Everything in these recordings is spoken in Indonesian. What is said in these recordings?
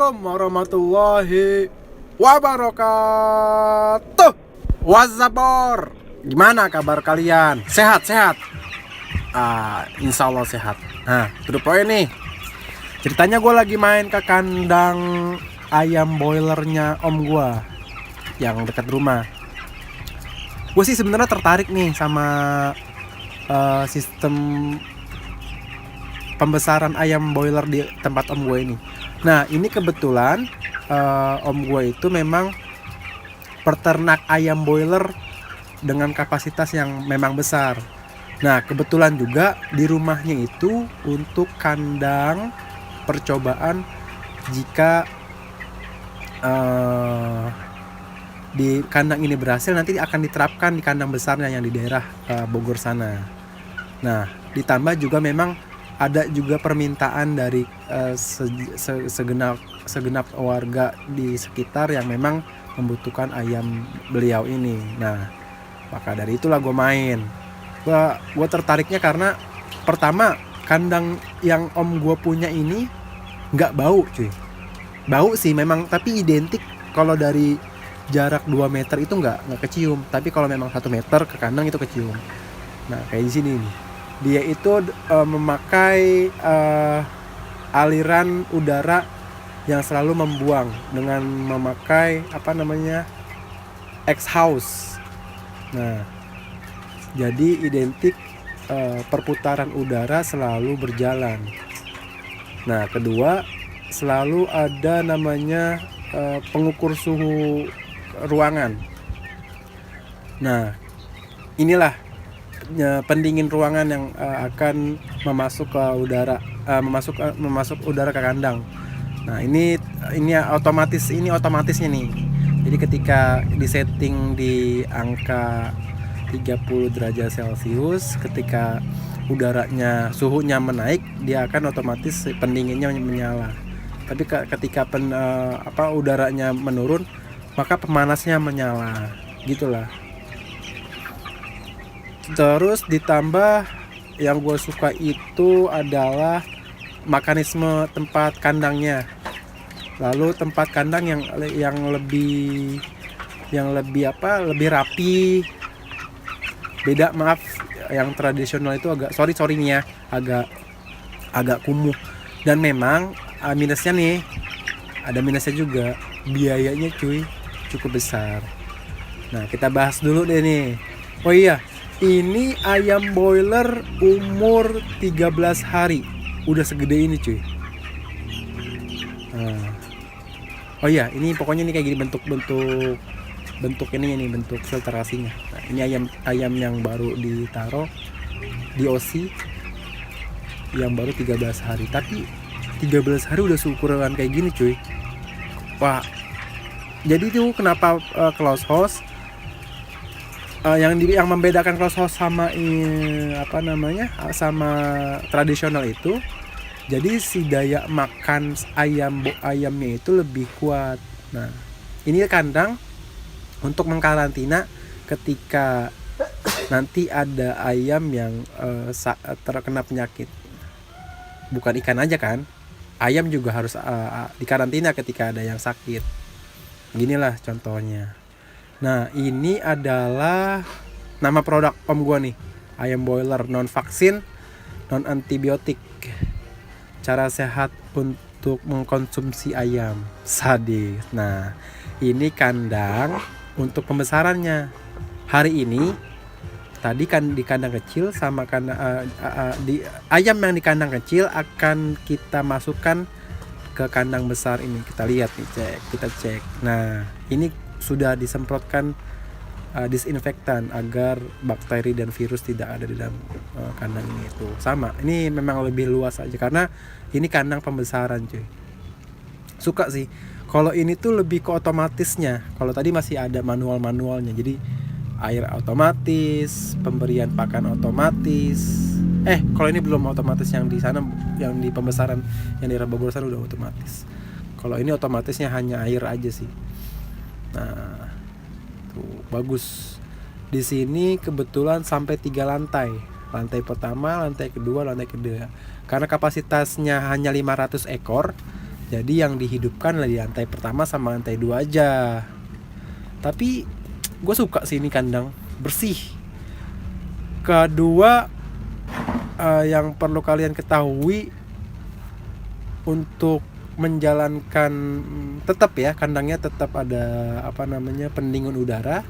Assalamualaikum warahmatullahi wabarakatuh. Wazabor, gimana kabar kalian? Sehat? Insya Allah sehat. Nah, to the point nih. Ceritanya gue lagi main ke kandang ayam boilernya om gue yang dekat rumah. Gue sih sebenarnya tertarik nih sama sistem pembesaran ayam boiler di tempat om gue ini. Nah, ini kebetulan om gue itu memang peternak ayam boiler dengan kapasitas yang memang besar. Nah, kebetulan juga di rumahnya itu untuk kandang percobaan jika di kandang ini berhasil, nanti akan diterapkan di kandang besarnya yang di daerah Bogor sana. Nah, ditambah juga memang ada juga permintaan dari segenap warga di sekitar yang memang membutuhkan ayam beliau ini. Nah, maka dari itulah gue main. Gue tertariknya karena pertama, kandang yang om gue punya ini nggak bau cuy. Bau sih memang, tapi identik kalau dari jarak 2 meter itu nggak kecium. Tapi kalau memang 1 meter ke kandang itu kecium. Nah, kayak di sini nih. Dia itu memakai aliran udara yang selalu membuang dengan memakai exhaust. Nah, jadi identik perputaran udara selalu berjalan. Nah, kedua, selalu ada namanya pengukur suhu ruangan. Nah, inilah pendingin ruangan yang akan memasuk udara ke kandang. Nah, ini otomatisnya nih. Jadi ketika disetting di angka 30 derajat Celcius, ketika suhunya menaik, dia akan otomatis pendinginnya menyala. Tapi ketika udaranya menurun, maka pemanasnya menyala. Gitulah. Terus ditambah yang gue suka itu adalah mekanisme tempat kandangnya. Lalu tempat kandang yang lebih rapi. Beda, maaf, yang tradisional itu agak agak kumuh. Dan memang minusnya nih, ada minusnya juga, biayanya cuy cukup besar. Nah, kita bahas dulu deh nih. Oh iya, ini ayam boiler umur 13 hari. Udah segede ini cuy. Oh iya, ini pokoknya ini kayak gini bentuk ini bentuk filtrasinya. Nah, ini ayam yang baru ditaruh di OC yang baru 13 hari. Tapi 13 hari udah seukuran kayak gini cuy. Wah. Jadi itu kenapa close house yang membedakan close house sama sama tradisional itu, jadi si daya makan ayamnya itu lebih kuat. Nah, ini kandang untuk mengkarantina ketika nanti ada ayam yang terkena penyakit. Bukan ikan aja kan, ayam juga harus dikarantina ketika ada yang sakit. Ginilah contohnya. Nah, ini adalah nama produk om gua nih, ayam boiler non vaksin, non antibiotik. Cara sehat untuk mengkonsumsi ayam. Sadis. Nah, ini kandang untuk pembesarannya. Hari ini tadi kan di kandang kecil sama ayam yang di kandang kecil akan kita masukkan ke kandang besar ini. Kita lihat nih, kita cek. Nah, ini sudah disemprotkan disinfektan agar bakteri dan virus tidak ada di dalam kandang ini. Itu sama, ini memang lebih luas aja karena ini kandang pembesaran cuy. Suka sih kalau ini tuh lebih ke otomatisnya. Kalau tadi masih ada manualnya, jadi air otomatis, pemberian pakan otomatis. Kalau ini belum otomatis, yang di sana, yang di pembesaran yang di Bogor sana udah otomatis. Kalau ini otomatisnya hanya air aja sih. Nah, tuh bagus. Di sini kebetulan sampai 3 lantai. Lantai pertama, lantai kedua, lantai ketiga. Karena kapasitasnya hanya 500 ekor, Jadi yang dihidupkan lah di lantai pertama sama lantai 2 aja. Tapi gue suka sih ini kandang, bersih. Kedua, yang perlu kalian ketahui untuk menjalankan, tetap ya kandangnya tetap ada pendingin udara,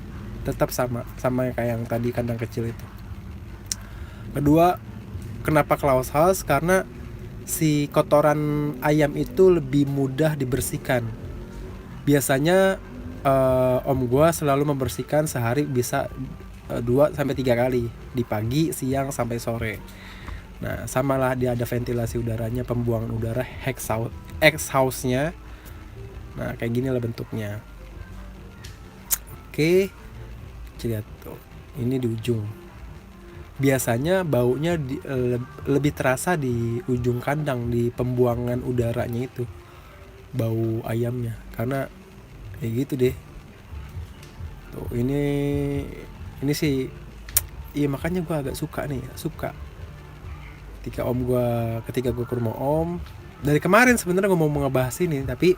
tetap sama kayak yang tadi kandang kecil itu. Kedua, kenapa closed house? Karena si kotoran ayam itu lebih mudah dibersihkan. Biasanya om gua selalu membersihkan sehari bisa 2-3 kali, di pagi, siang, sampai sore. Nah, samalah dia ada ventilasi udaranya, pembuangan udara, exhaust-nya. Nah, kayak gini lah bentuknya. Oke, lihat tuh, ini di ujung. Biasanya baunya lebih terasa di ujung kandang, di pembuangan udaranya itu, bau ayamnya, karena kayak gitu deh. Tuh, ini sih, iya makanya gue agak suka ketika gue ke rumah om. Dari kemarin sebenarnya gue mau ngebahas ini, tapi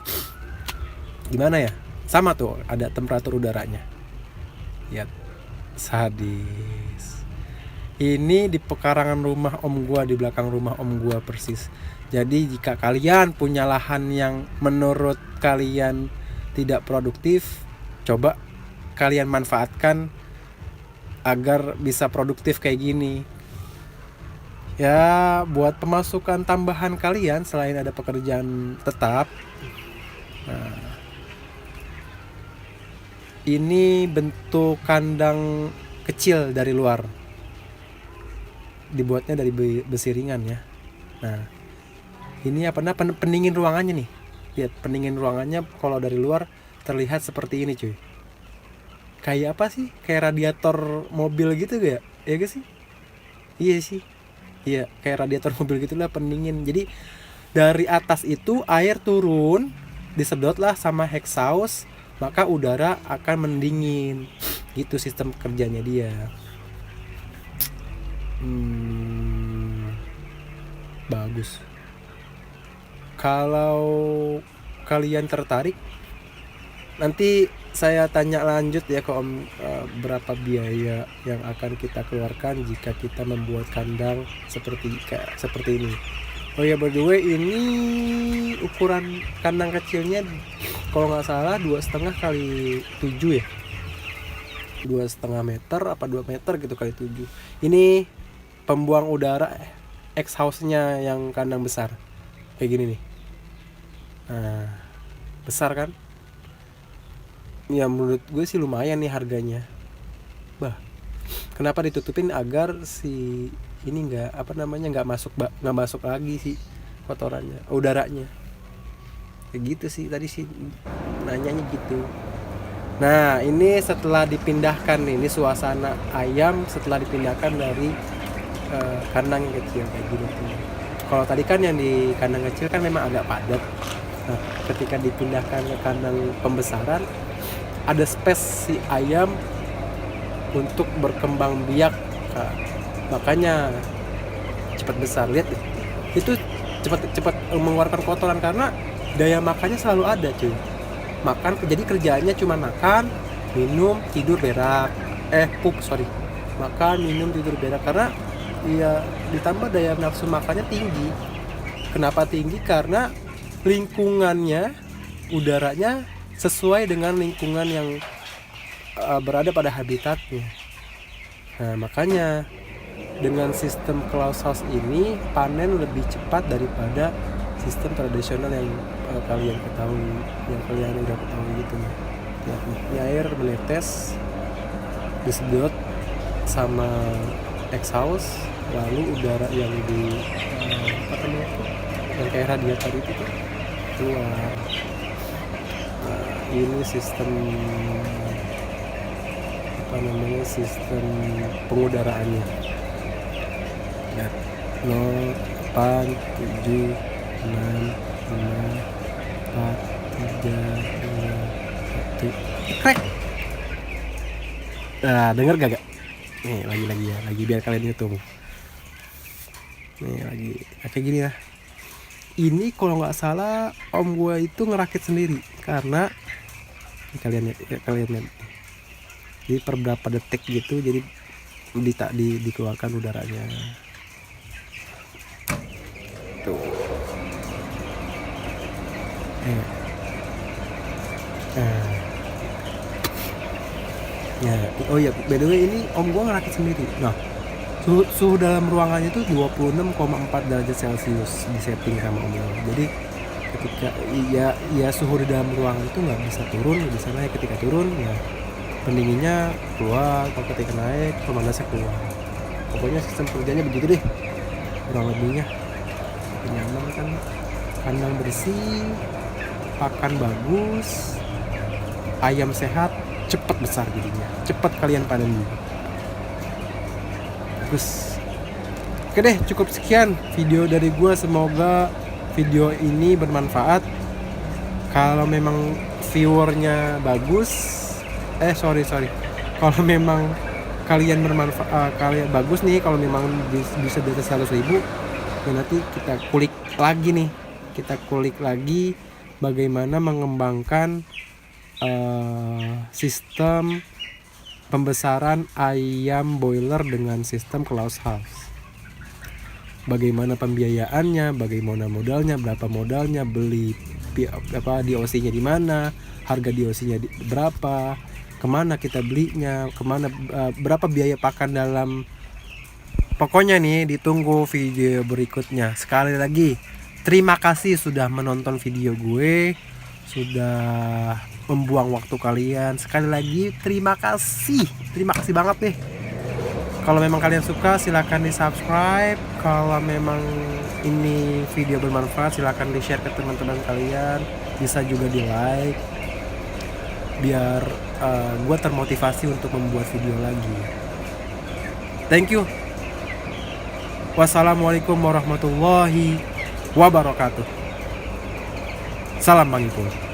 gimana ya, sama tuh ada temperatur udaranya. Ya, sadis. Ini di pekarangan rumah om gue, di belakang rumah om gue persis. Jadi jika kalian punya lahan yang menurut kalian tidak produktif, coba kalian manfaatkan agar bisa produktif kayak gini. Ya, buat pemasukan tambahan kalian selain ada pekerjaan tetap. Nah, ini bentuk kandang kecil dari luar, dibuatnya dari besi ringan ya. Nah, ini pendingin ruangannya nih. Lihat, pendingin ruangannya kalau dari luar terlihat seperti ini cuy. Kayak apa sih? Kayak radiator mobil gitu gak? Ya gak sih? Iya sih. Iya, kayak radiator mobil gitulah pendingin. Jadi dari atas itu air turun, disedotlah sama exhaust, maka udara akan mendingin. Gitu sistem kerjanya dia. Bagus. Kalau kalian tertarik, nanti saya tanya lanjut ya ke om, berapa biaya yang akan kita keluarkan jika kita membuat kandang seperti ini. Oh ya, by the way, ini ukuran kandang kecilnya kalau nggak salah 2,5 kali 7 ya, 2,5 meter apa 2 meter gitu kali 7. Ini pembuang udara exhaust-nya yang kandang besar kayak gini nih. Nah, besar kan? Ya menurut gue sih lumayan nih harganya. Kenapa ditutupin? Agar si ini nggak masuk lagi sih kotorannya, udaranya. Kayak gitu sih tadi sih nanyanya gitu. Nah, ini setelah dipindahkan nih, ini suasana ayam setelah dipindahkan dari kandang yang kecil kayak gini tuh. Kalau tadi kan yang di kandang kecil kan memang agak padat. Nah, ketika dipindahkan ke kandang pembesaran, ada space si ayam untuk berkembang biak. Nah, makanya cepat besar. Lihat deh, itu cepat mengeluarkan kotoran karena daya makannya selalu ada cuy. Jadi kerjaannya cuma makan, minum, tidur, berak. Makan, minum, tidur, berak. Karena ya ditambah daya nafsu makannya tinggi. Kenapa tinggi? Karena lingkungannya, udaranya sesuai dengan lingkungan yang berada pada habitatnya. Nah, makanya dengan sistem closed house ini panen lebih cepat daripada sistem tradisional yang kalian ketahui, yang kalian udah ketahui gitu. Lihat nih, air menetes, disedot sama exhaust, lalu udara yang di yang kayak radiator itu tuh keluar. Ini sistem sistem pengudaraannya. Lihat, 0, 8, 7, 6, 5, 4, 3, 2, 1. Krek. Nah, denger gak? Nih, lagi ya, lagi biar kalian hitung. Nih lagi, kayak gini lah. ini kalau nggak salah om gue itu ngerakit sendiri, karena ini kalian lihat, jadi per berapa detik gitu, jadi dikeluarkan udaranya tuh. Ya, oh ya, by the way ini om gue ngerakit sendiri. Nah, suhu dalam ruangannya itu 26,4 derajat Celcius di setting sama om gue. Jadi ketika ya suhu di dalam ruangan itu nggak bisa turun, nggak bisa naik. Ketika turun ya pendinginnya keluar, kalau ketika naik pemanasnya keluar. Pokoknya sistem kerjanya begitu deh kurang lebihnya. Nyaman kan, kandang bersih, pakan bagus, ayam sehat, cepet besar jadinya, cepet kalian panen. Bagus. Oke deh, cukup sekian video dari gue. Semoga video ini bermanfaat. Kalau memang viewernya bagus, kalau memang kalian bermanfaat, kalian bagus nih, kalau memang bisa di atas 100.000, ya nanti kita kulik lagi bagaimana mengembangkan sistem pembesaran ayam boiler dengan sistem closed house. Bagaimana pembiayaannya, bagaimana modalnya, berapa modalnya, beli DOC-nya di mana, harga DOC-nya berapa, kemana kita belinya, kemana, berapa biaya pakan dalam. Pokoknya nih ditunggu video berikutnya. Sekali lagi terima kasih sudah menonton video gue, sudah membuang waktu kalian. Sekali lagi terima kasih banget nih. Kalau memang kalian suka silahkan di subscribe. Kalau memang ini video bermanfaat silahkan di share ke teman-teman kalian. Bisa juga di like, biar gue termotivasi untuk membuat video lagi. Thank you. Wassalamualaikum warahmatullahi wabarakatuh. Salam Bang Ipul.